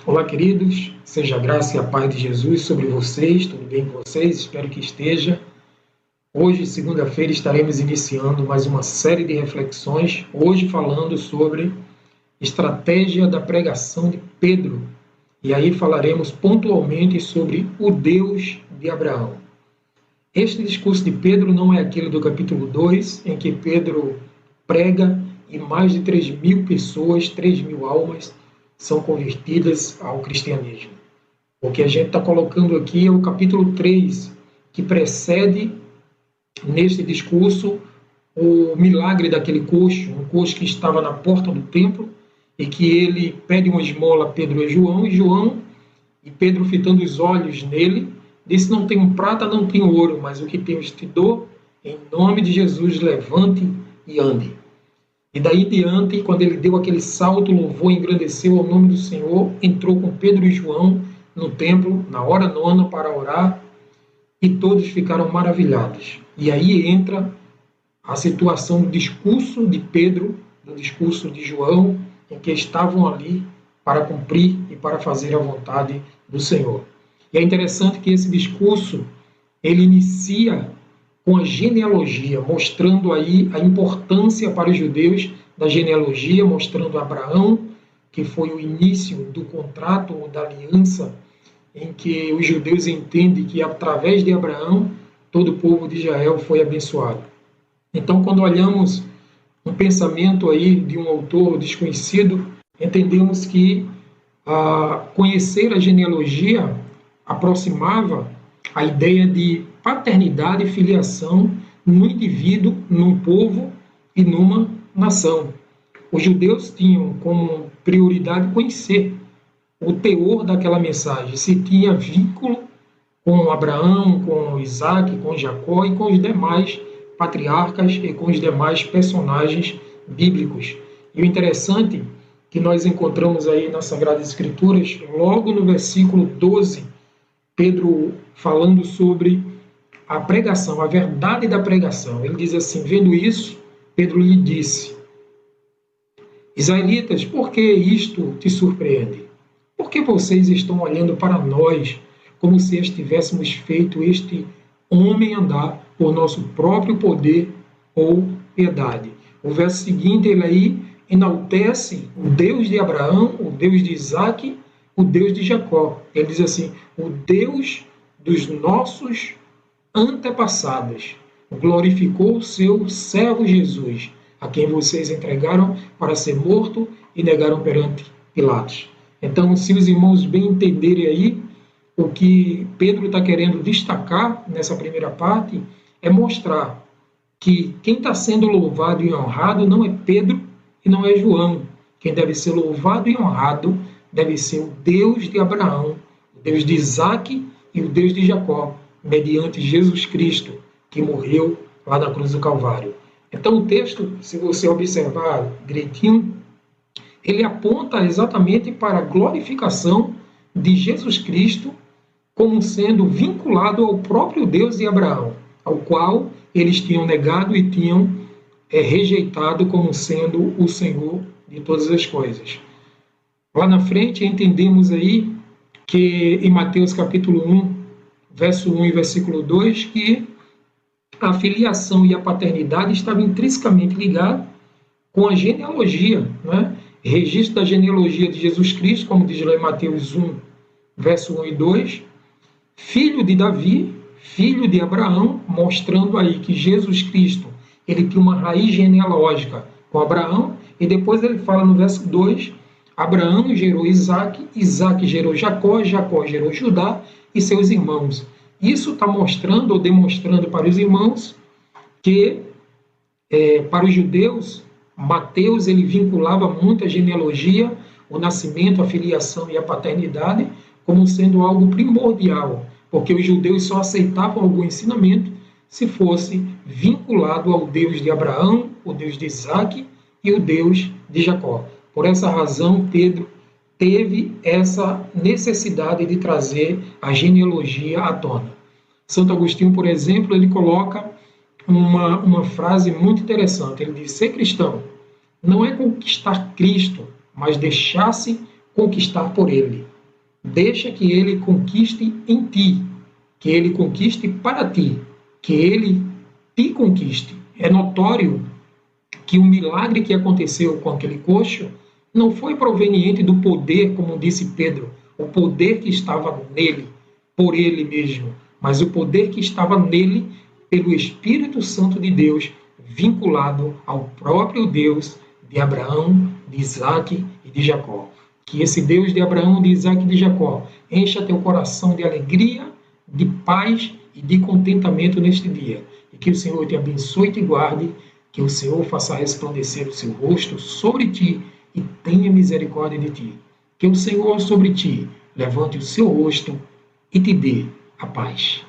Olá, queridos, seja a graça e a paz de Jesus sobre vocês, tudo bem com vocês? Espero que esteja. Hoje, segunda-feira, estaremos iniciando mais uma série de reflexões, hoje falando sobre estratégia da pregação de Pedro. E aí falaremos pontualmente sobre o Deus de Abraão. Este discurso de Pedro não é aquele do capítulo 2, em que Pedro prega e mais de 3.000 pessoas, 3.000 almas, são convertidas ao cristianismo. O que a gente está colocando aqui é o capítulo 3, que precede, neste discurso, o milagre daquele coxo, um coxo que estava na porta do templo, e que ele pede uma esmola a Pedro e João, e Pedro, fitando os olhos nele, disse: não tenho prata, não tenho ouro, mas o que tenho te dou, em nome de Jesus, levante e ande. E daí em diante, quando ele deu aquele salto, louvou e engrandeceu ao nome do Senhor, entrou com Pedro e João no templo, na hora nona, para orar, e todos ficaram maravilhados. E aí entra a situação do discurso de Pedro, do discurso de João, em que estavam ali para cumprir e para fazer a vontade do Senhor. E é interessante que esse discurso, ele inicia com a genealogia, mostrando aí a importância para os judeus da genealogia, mostrando Abraão, que foi o início do contrato ou da aliança, em que os judeus entendem que através de Abraão todo o povo de Israel foi abençoado. Então, quando olhamos um pensamento aí de um autor desconhecido, entendemos que conhecer a genealogia aproximava a ideia de paternidade e filiação no indivíduo, num povo e numa nação. Os judeus tinham como prioridade conhecer o teor daquela mensagem, se tinha vínculo com Abraão, com Isaac, com Jacó e com os demais patriarcas e com os demais personagens bíblicos. E o interessante que nós encontramos aí nas Sagradas Escrituras, logo no versículo 12, Pedro falando sobre a pregação, a verdade da pregação. Ele diz assim: vendo isso, Pedro lhe disse: Israelitas, por que isto te surpreende? Por que vocês estão olhando para nós como se estivéssemos feito este homem andar por nosso próprio poder ou piedade? O verso seguinte, ele aí enaltece o Deus de Abraão, o Deus de Isaac, o Deus de Jacó. Ele diz assim: o Deus dos nossos antepassados glorificou o seu servo Jesus, a quem vocês entregaram para ser morto e negaram perante Pilatos. Então, se os irmãos bem entenderem aí, o que Pedro está querendo destacar nessa primeira parte é mostrar que quem está sendo louvado e honrado não é Pedro e não é João. Quem deve ser louvado e honrado deve ser o Deus de Abraão, o Deus de Isaac e o Deus de Jacó, mediante Jesus Cristo, que morreu lá na cruz do Calvário. Então o texto, se você observar direitinho, ele aponta exatamente para a glorificação de Jesus Cristo como sendo vinculado ao próprio Deus de Abraão, ao qual eles tinham negado e tinham rejeitado como sendo o Senhor de todas as coisas. Lá na frente entendemos aí que em Mateus capítulo 1, verso 1 e versículo 2, que a filiação e a paternidade estavam intrinsecamente ligadas com a genealogia, né? Registro da genealogia de Jesus Cristo, como diz lá em Mateus 1, verso 1 e 2, filho de Davi, filho de Abraão, mostrando aí que Jesus Cristo ele tinha uma raiz genealógica com Abraão, e depois ele fala no verso 2, Abraão gerou Isaac, Isaac gerou Jacó, Jacó gerou Judá e seus irmãos. Isso está mostrando ou demonstrando para os irmãos que, para os judeus, Mateus ele vinculava muito a genealogia, o nascimento, a filiação e a paternidade como sendo algo primordial, porque os judeus só aceitavam algum ensinamento se fosse vinculado ao Deus de Abraão, o Deus de Isaac e o Deus de Jacó. Por essa razão, Pedro teve essa necessidade de trazer a genealogia à tona. Santo Agostinho, por exemplo, ele coloca uma frase muito interessante. Ele diz: ser cristão não é conquistar Cristo, mas deixar-se conquistar por Ele. Deixa que Ele conquiste em ti, que Ele conquiste para ti, que Ele te conquiste. É notório que o milagre que aconteceu com aquele coxo não foi proveniente do poder, como disse Pedro, o poder que estava nele, por ele mesmo, mas o poder que estava nele pelo Espírito Santo de Deus, vinculado ao próprio Deus de Abraão, de Isaac e de Jacó. Que esse Deus de Abraão, de Isaac e de Jacó encha teu coração de alegria, de paz e de contentamento neste dia. E que o Senhor te abençoe e te guarde, que o Senhor faça resplandecer o seu rosto sobre ti e tenha misericórdia de ti. Que o Senhor sobre ti levante o seu rosto e te dê a paz.